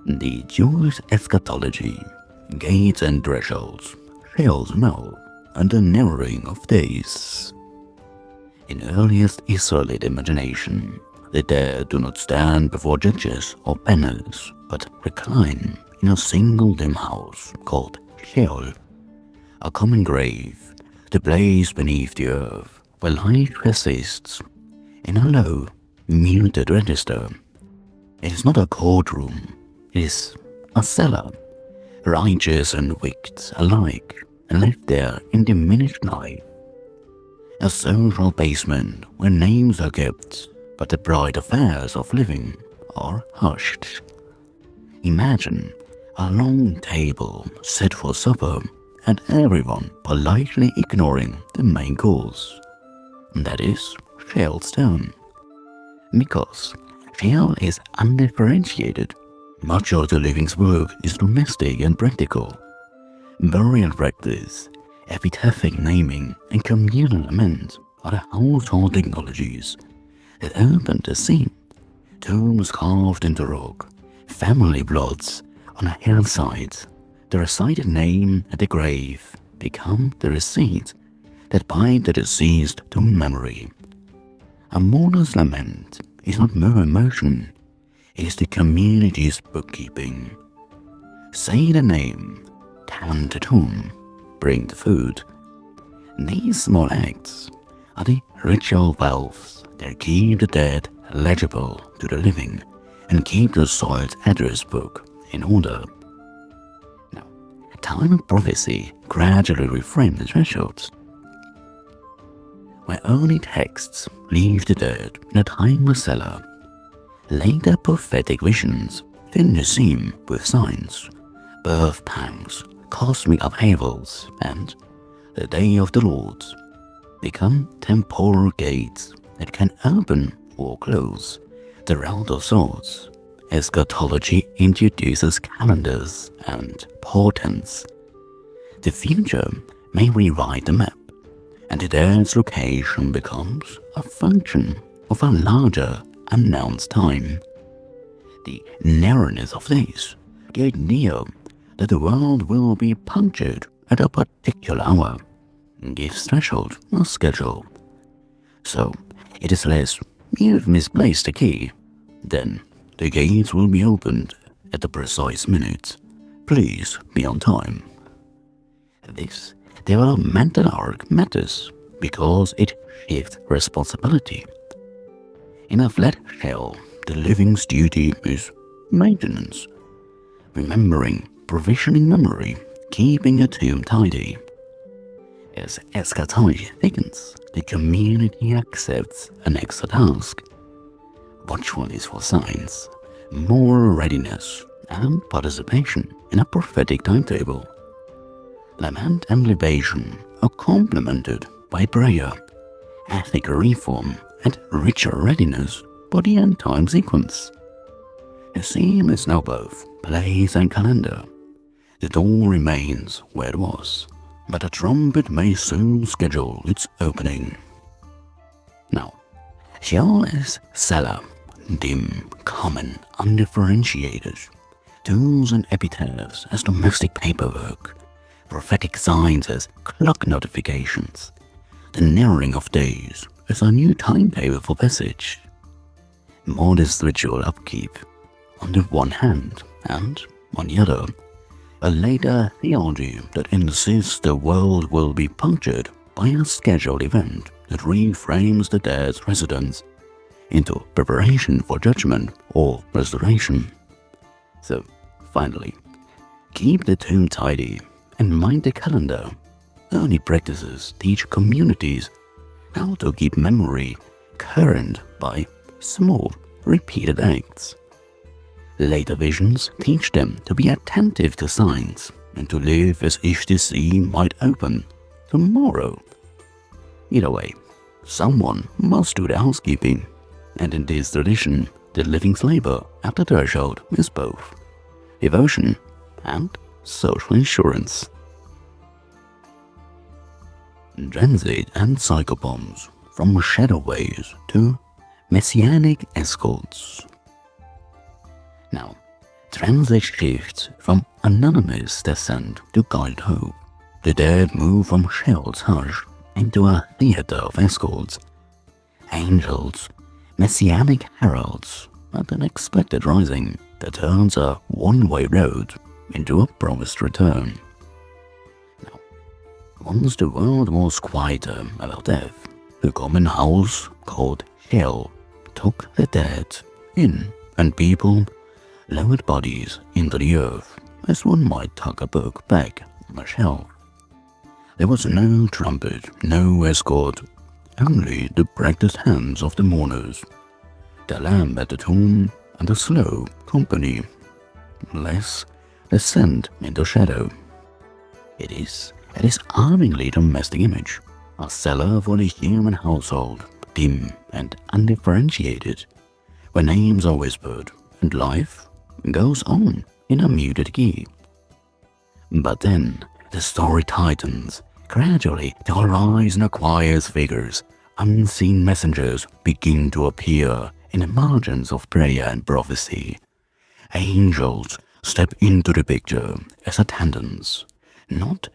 The Jewish eschatology, gates and thresholds, Sheol's mouth, and the narrowing of days. In earliest Israelite imagination, the dead do not stand before judges or banners, but recline in a single dim house called Sheol, a common grave, the place beneath the earth where life persists in a low, muted register. It is not a courtroom, it is a cellar, righteous and wicked alike, left there in diminished life. A social basement where names are kept, but the bright affairs of living are hushed. Imagine a long table set for supper and everyone politely ignoring the main course. That is Sheol's turn. Because Sheol is undifferentiated, much of the living's work is domestic and practical. Burial practice, epitaphic naming, and communal lament are the household technologies that open the scene. Tombs carved into rock, family plots on a hillside, the recited name at the grave become the receipt that bind the deceased to memory. A mourner's lament is not mere emotion, it is the community's bookkeeping. Say the name, tend the tomb, bring the food. These small acts are the ritual valves that keep the dead legible to the living and keep the soiled address book in order. Now, time and prophecy gradually reframe the thresholds. Where early texts leave the dead in a timeless cellar, later prophetic visions fill the scene with signs, birth pangs, cosmic upheavals, and the day of the Lord become temporal gates that can open or close the realm of souls. Eschatology introduces calendars and portents. The future may rewrite the map, and the dead's location becomes a function of a larger announced time. The narrowness of days, the idea that the world will be punctured at a particular hour, gives threshold a schedule. So it is less "you've misplaced the key" than "the gates will be opened at the precise minute. Please be on time." This developmental arc matters because it shifts responsibility. In a flat shell, the living's duty is maintenance, remembering, provisioning memory, keeping a tomb tidy. As eschatology thickens, the community accepts an extra task. Watchfulness for signs, moral readiness, and participation in a prophetic timetable. Lament and libation are complemented by prayer, ethical reform, and ritual readiness for the end-time sequence. The scene is now both place and calendar. The door remains where it was, but a trumpet may soon schedule its opening. Now, Sheol is cellar, dim, common, undifferentiated. Tools and epitaphs as domestic paperwork, prophetic signs as clock notifications, the narrowing of days as a new timetable for passage. Modest ritual upkeep on the one hand, and on the other, a later theology that insists the world will be punctured by a scheduled event that reframes the dead's residence into preparation for judgment or restoration. So, finally, keep the tomb tidy and mind the calendar. Early practices teach communities how to keep memory current by small, repeated acts. Later visions teach them to be attentive to signs and to live as if the sea might open tomorrow. Either way, someone must do the housekeeping, and in this tradition, the living's labor at the threshold is both devotion and social insurance. Transit and Psychopomps, from shadoways to messianic escorts. Now, transit shifts from anonymous descent to guided hope. The dead move from Sheol's hush into a theater of escorts, angels, messianic heralds, at an expected rising that turns a one-way road into a promised return. Now, once the world was quieter about death, the common house called Sheol took the dead in, and people lowered bodies into the earth as one might tuck a book back on a shelf. There was no trumpet, no escort, only the practiced hands of the mourners, the lamp at the tomb, and the slow company, less descent into shadow. It is a disarmingly domestic image, a cellar for the human household, dim and undifferentiated, where names are whispered and life goes on in a muted key. But then the story tightens. Gradually, the horizon acquires figures. Unseen messengers begin to appear in the margins of prayer and prophecy. Angels step into the picture as attendants, not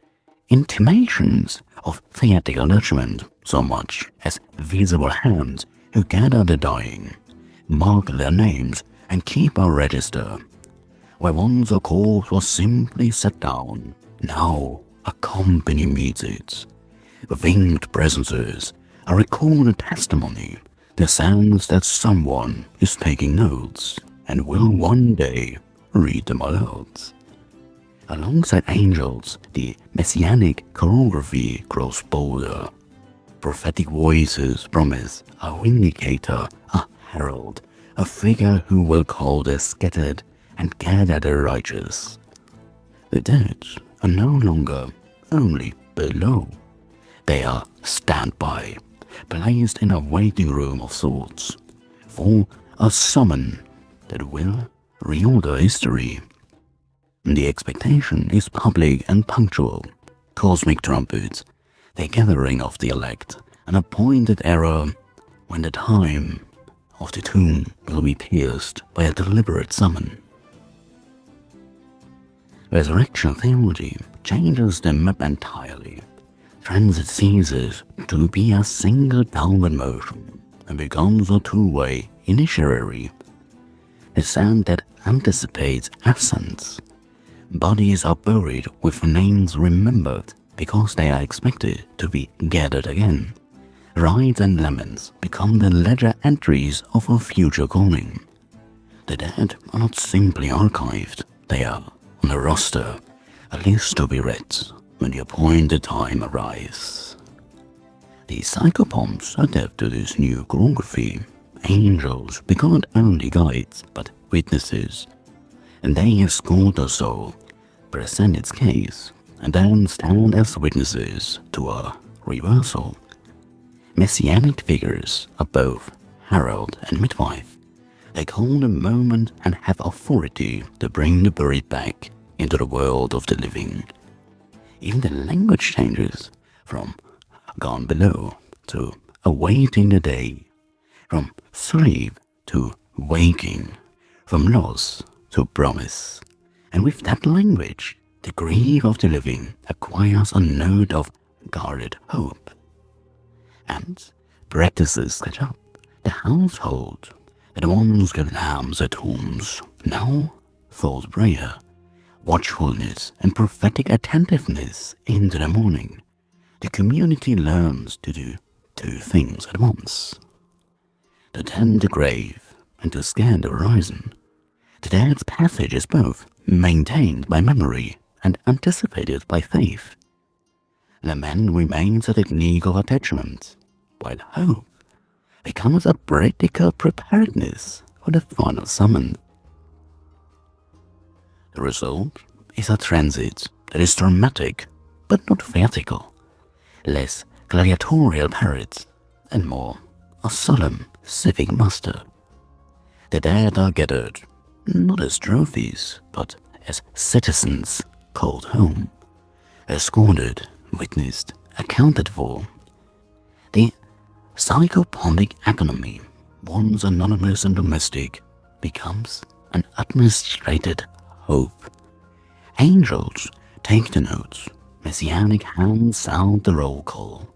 intimations of theatrical judgment so much as visible hands who gather the dying, mark their names, and keep a register. Where once a corpse was simply set down, now a company meets it. Winged presences, a recorded testimony, the sense that someone is taking notes and will one day read them aloud. Alongside angels, the messianic choreography grows bolder. Prophetic voices promise a vindicator, a herald, a figure who will call the scattered and gather the righteous. The dead are no longer only below. They are standby, placed in a waiting room of sorts, for a summon that will reorder history. The expectation is public and punctual. Cosmic trumpets, the gathering of the elect, an appointed era when the time of the tomb will be pierced by a deliberate summon. Resurrection theology changes the map entirely. Transit ceases to be a single downward motion and becomes a two-way initiatory. Descent that anticipates ascents. Bodies are buried with names remembered because they are expected to be gathered again. Rides and laments become the ledger entries of a future calling. The dead are not simply archived, they are on a roster, a list to be read when the appointed time arrives. The Psychopomps adapt to this new choreography. Angels become not only guides but witnesses, and they escort the soul, present its case, and then stand as witnesses to a reversal. Messianic figures are both herald and midwife. They call the moment and have authority to bring the buried back into the world of the living. Even the language changes from gone below to awaiting the day, from sleep to waking, from loss to promise. And with that language, the grief of the living acquires a note of guarded hope. And practices set up the household that once got lambs at homes, now falls prayer, watchfulness, and prophetic attentiveness into the morning. The community learns to do two things at once: to tend the grave and to scan the horizon. The dead's passage is both maintained by memory and anticipated by faith. Lament remains a technique of attachment, while hope becomes a practical preparedness for the final summon. The result is a transit that is dramatic but not vertical, less gladiatorial parades and more a solemn civic muster. The dead are gathered not as trophies but as citizens called home, escorted, witnessed, accounted for. The psychopompic economy, once anonymous and domestic, becomes an administrated hope. Angels take the notes, messianic hands sound the roll call,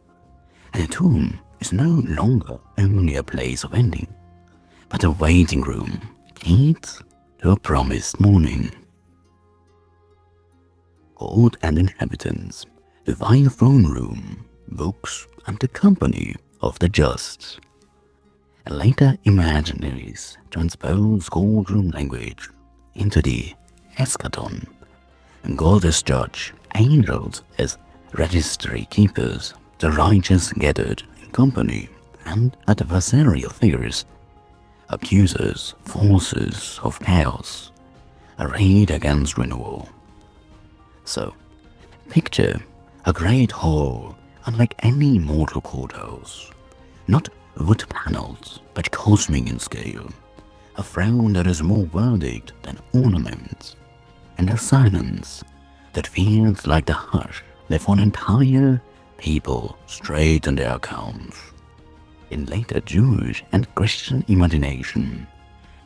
and the tomb is no longer only a place of ending, but a waiting room, keys to a promised morning. God and Inhabitants, the divine throne room, books, and the company of the just. And later imaginaries transpose courtroom language into the eschaton, and God as judge, angels as registry keepers, the righteous gathered in company, and adversarial figures, accusers, forces of chaos, arrayed against renewal. So, picture a great hall unlike any mortal courthouse, not wood-paneled but cosmic in scale, a throne that is more verdict than ornament, and a silence that feels like the hush left on entire people straight in their accounts. In later Jewish and Christian imagination,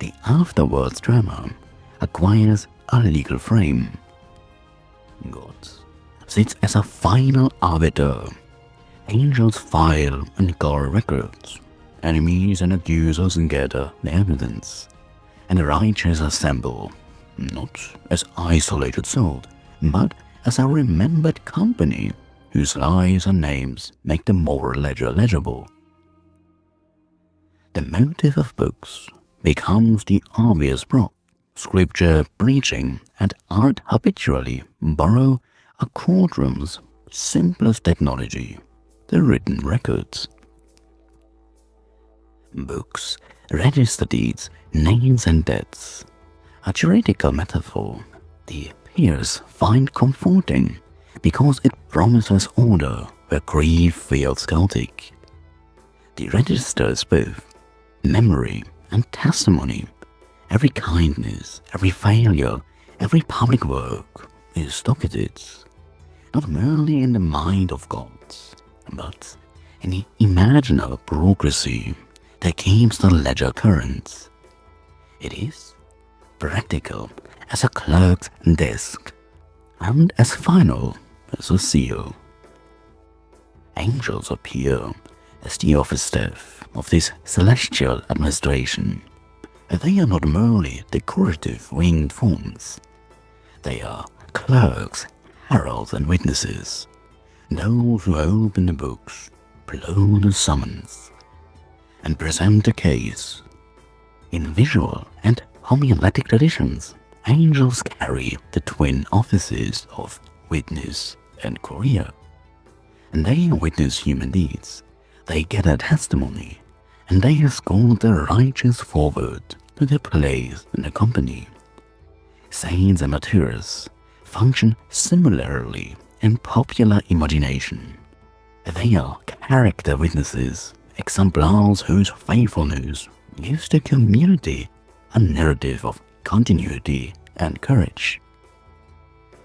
the afterworld's drama acquires a legal frame. God sits as a final arbiter. Angels file and guard records. Enemies and accusers gather the evidence. And the righteous assemble, not as isolated souls, but as a remembered company whose lives and names make the moral ledger legible. The motive of books becomes the obvious prop. Scripture preaching and art habitually borrow a courtroom's simplest technology, the written records. Books register deeds, names and deaths. A theoretical metaphor the peers find comforting because it promises order where grief feels chaotic. The register is both memory and testimony. Every kindness, every failure, every public work is docketed, not merely in the mind of gods, but in the imaginal bureaucracy that keeps the ledger current. It is practical as a clerk's desk, and as final as a seal. Angels appear as the office staff of this celestial administration. They are not merely decorative winged forms. They are clerks, heralds and witnesses, those who open the books, blow the summons, and present the case. In visual and homiletic traditions, angels carry the twin offices of witness and courier, and they witness human deeds, they gather testimony, and they escort the righteous forward to their place in the company. Saints and martyrs function similarly in popular imagination. They are character witnesses, exemplars whose faithfulness gives the community a narrative of continuity and courage.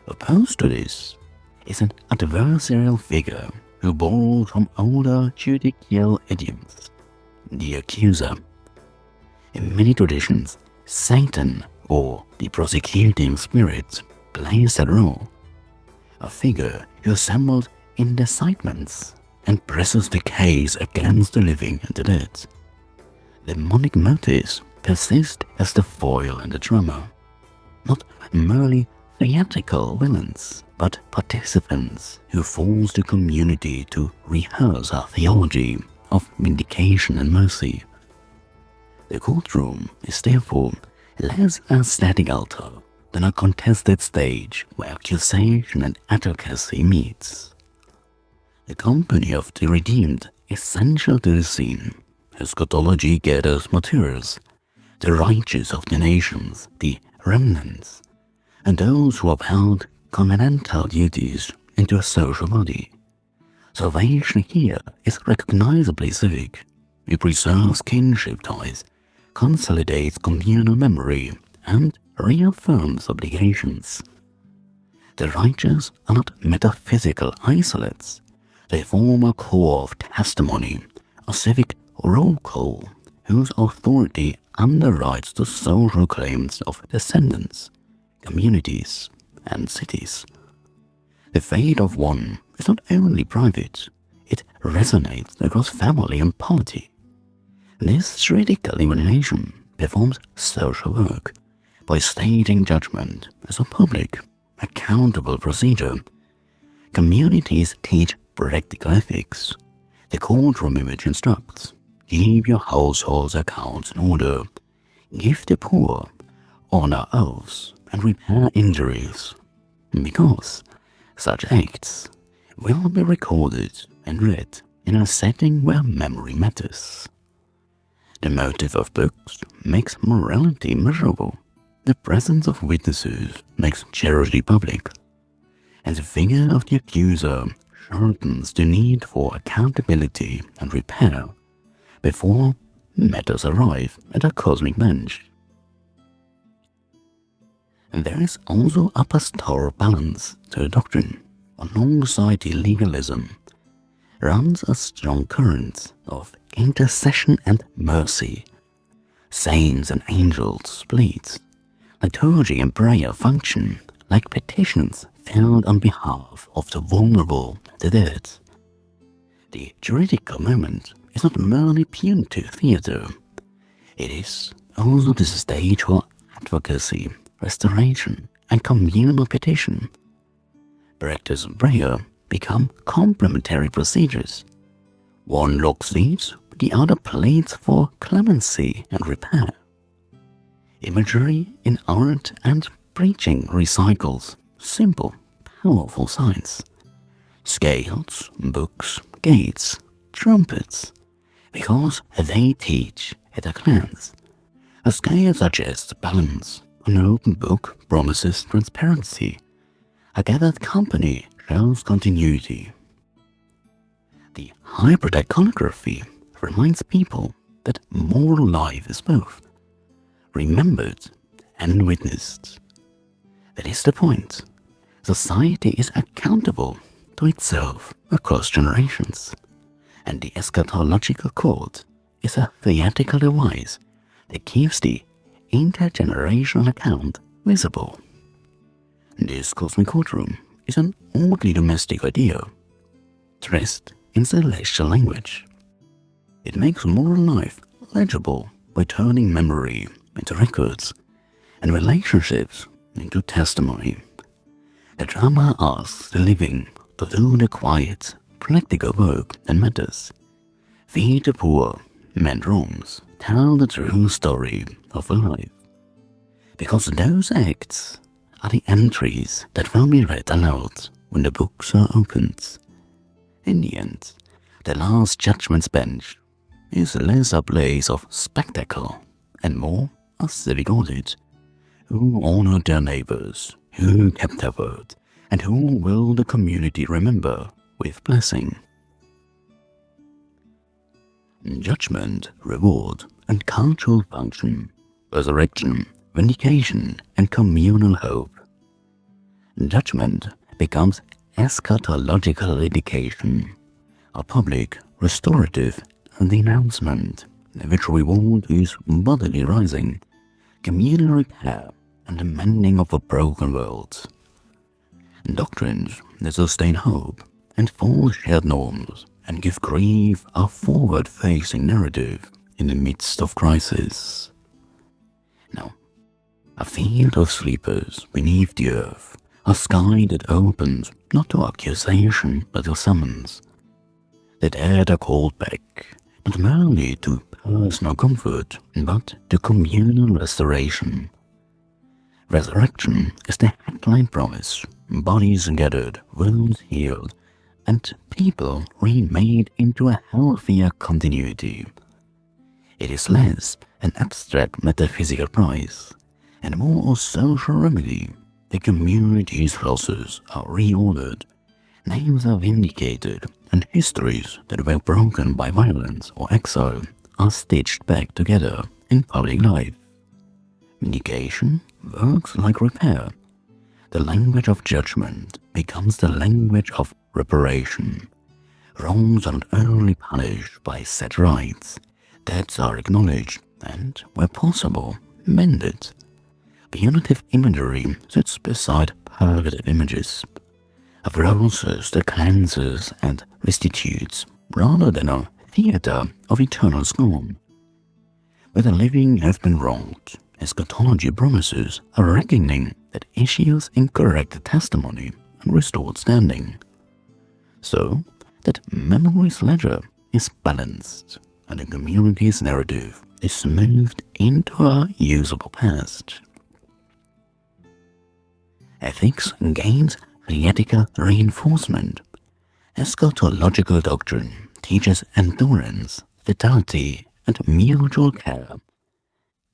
Opposed to this is an adversarial figure who borrows from older judicial idioms, the accuser. In many traditions, Satan or the prosecuting spirit plays that role, a figure who assembles indictments and presses the case against the living and the dead. Demonic motives persist as the foil in the drama, not merely theatrical villains, but participants who force the community to rehearse a theology of vindication and mercy. The courtroom is therefore less a static altar than a contested stage where accusation and advocacy meets. The company of the redeemed is central to the scene. Eschatology gathers martyrs, the righteous of the nations, the remnants, and those who upheld covenantal duties into a social body. Salvation here is recognizably civic. It preserves kinship ties, consolidates communal memory, and reaffirms obligations. The righteous are not metaphysical isolates. They form a core of testimony, a civic roll call whose authority underwrites the social claims of descendants, communities, and cities. The fate of one is not only private, it resonates across family and polity. This juridical elimination performs social work by stating judgment as a public, accountable procedure. Communities teach practical ethics. The courtroom image instructs: keep your household's accounts in order, give the poor, honor oaths, and repair injuries. Because such acts will be recorded and read in a setting where memory matters. The motive of books makes morality measurable. The presence of witnesses makes charity public. And the figure of the accuser sharpens the need for accountability and repair before matters arrive at a cosmic bench. And there is also a pastoral balance to the doctrine. Alongside the legalism runs a strong current of intercession and mercy. Saints and angels plead. Liturgy and prayer function like petitions filed on behalf of the vulnerable, the dead. The juridical moment is not merely punitive theatre. It is also the stage for advocacy, restoration, and communal petition. Practice and prayer become complementary procedures. One locks leads, the other pleads for clemency and repair. Imagery in art and preaching recycles simple, powerful signs. Scales, books, gates, trumpets, because they teach at a glance. A scale suggests balance, an open book promises transparency, a gathered company shows continuity. The hybrid iconography reminds people that moral life is both remembered and witnessed. That is the point. Society is accountable to itself across generations, and the eschatological code is a theatrical device that keeps the intergenerational account visible. This cosmic courtroom is an oddly domestic idea, dressed in celestial language. It makes moral life legible by turning memory into records and relationships into testimony. The drama asks the living to do the quiet, practical work that matters. Feed the poor, mend wrongs, tell the true story of a life. Because those acts are the entries that will be read aloud when the books are opened. In the end, the Last Judgment's bench is less a place of spectacle and more a civic audit. Who honored their neighbors, who kept their word, and who will the community remember with blessing? Judgment, reward, and cultural function, resurrection, vindication, and communal hope. Judgment becomes eschatological indication, a public, restorative denouncement, which reward is bodily rising, communal repair, and the mending of a broken world. Doctrines that sustain hope, enforce shared norms, and give grief a forward-facing narrative in the midst of crisis. Now, a field of sleepers beneath the earth, a sky that opens not to accusation but to summons. The dead are called back, not merely to personal comfort, but to communal restoration. Resurrection is the headline promise: bodies gathered, wounds healed, and people remade into a healthier continuity. It is less an abstract metaphysical prize and more a social remedy. The community's losses are reordered, names are vindicated, and histories that were broken by violence or exile are stitched back together in public life. Vindication works like repair. The language of judgment becomes the language of reparation. Wrongs are not only punished by set rights, debts are acknowledged and, where possible, mended. punitive imagery sits beside purgative images, a process that cleanses and restitutes rather than a theatre of eternal scorn. Where the living have been wronged, eschatology promises a reckoning that issues incorrect testimony and restored standing, so that memory's ledger is balanced and the community's narrative is smoothed into a usable past. Ethics gains theatrical reinforcement. Eschatological doctrine teaches endurance, vitality, and mutual care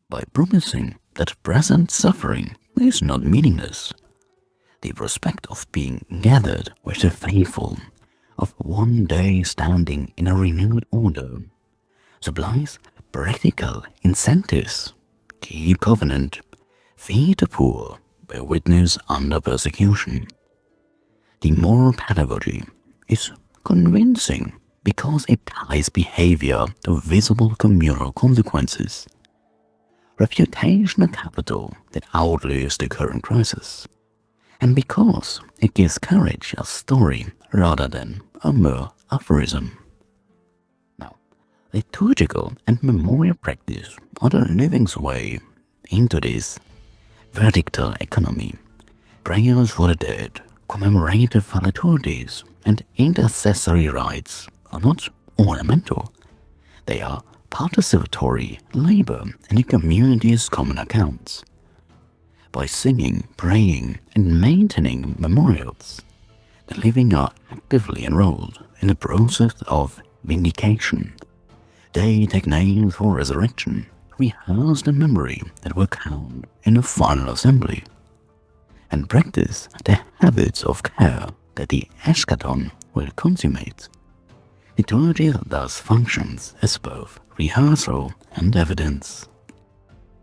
by promising that present suffering is not meaningless. The prospect of being gathered with the faithful, of one day standing in a renewed order, supplies practical incentives. Keep covenant, feed the poor, bear witness under persecution. The moral pedagogy is convincing because it ties behavior to visible communal consequences. Reputational capital that outlives the current crisis, and because it gives courage a story rather than a mere aphorism. Now, liturgical and memorial practice are the living's way into this verdictal economy. Prayers for the dead, commemorative liturgies, and intercessory rites are not ornamental. They are participatory labor in the community's common accounts. By singing, praying, and maintaining memorials, the living are actively enrolled in the process of vindication. They take names for resurrection, rehearse the memory that will count in the final assembly, and practice the habits of care that the eschaton will consummate. Liturgy thus functions as both rehearsal and evidence.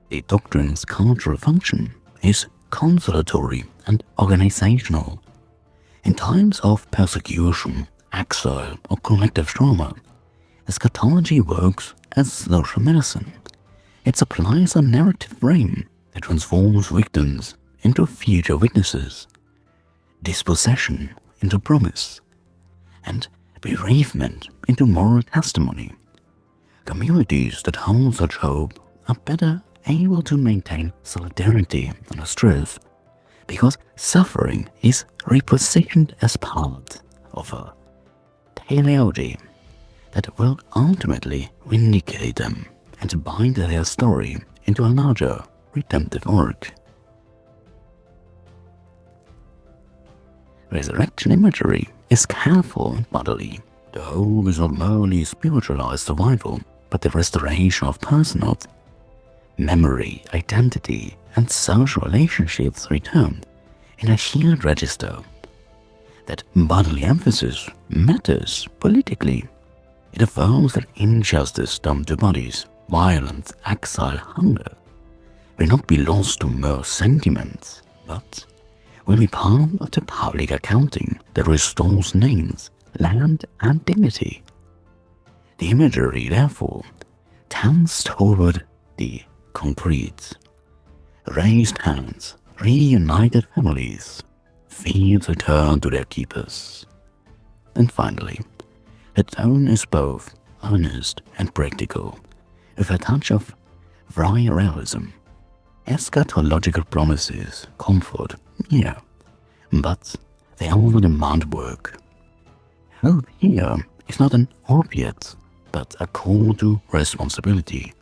The doctrine's cultural function is consolatory and organizational. In times of persecution, exile, or collective trauma, eschatology works as social medicine. It supplies a narrative frame that transforms victims into future witnesses, dispossession into promise, and bereavement into moral testimony. Communities that hold such hope are better able to maintain solidarity under stress, because suffering is repositioned as part of a teleology that will ultimately vindicate them and bind their story into a larger redemptive arc. Resurrection imagery is careful and bodily. The hope is not merely spiritualized survival, but the restoration of personhood. Memory, identity, and social relationships returned in a shared register. That bodily emphasis matters politically. It affirms that injustice done to bodies, violence, exile, hunger will not be lost to mere sentiments, but will be part of the public accounting that restores names, land, and dignity. The imagery, therefore, tends toward the concrete. Raised hands, reunited families, fields return to their keepers. And finally, the tone is both earnest and practical, with a touch of dry realism. Eschatological promises comfort, yeah, but they also demand work. Hope here is not an opiate, but a call to responsibility.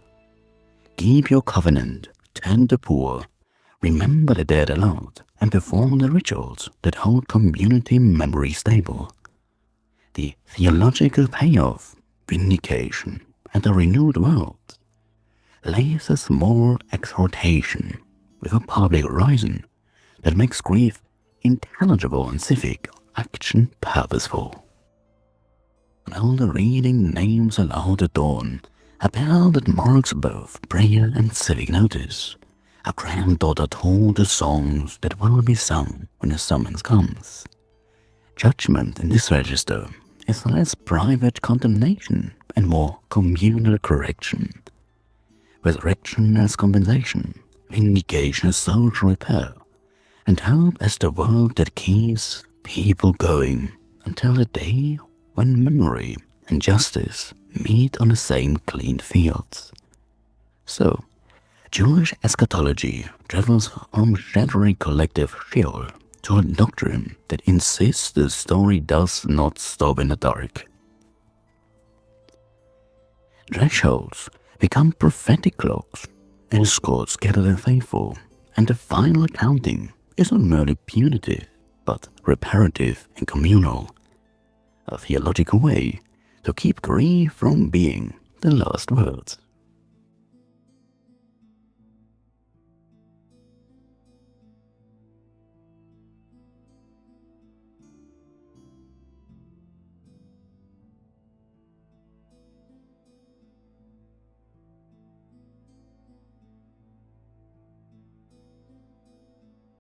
Keep your covenant, tend the poor, remember the dead aloud, and perform the rituals that hold community memory stable. The theological payoff, vindication, and a renewed world lays a moral exhortation with a public horizon that makes grief intelligible and civic action purposeful. While the reading names aloud at dawn, a bell that marks both prayer and civic notice. A granddaughter told the songs that will be sung when the summons comes. Judgment in this register is less private condemnation and more communal correction. Resurrection as compensation, vindication, social repair, and hope as the world that keeps people going until the day when memory and justice meet on the same clean fields. So, Jewish eschatology travels from shattering collective Sheol to a doctrine that insists the story does not stop in the dark. Thresholds become prophetic clocks, escorts gather the faithful, and the final accounting is not merely punitive, but reparative and communal, a theological way to keep grief from being the last words.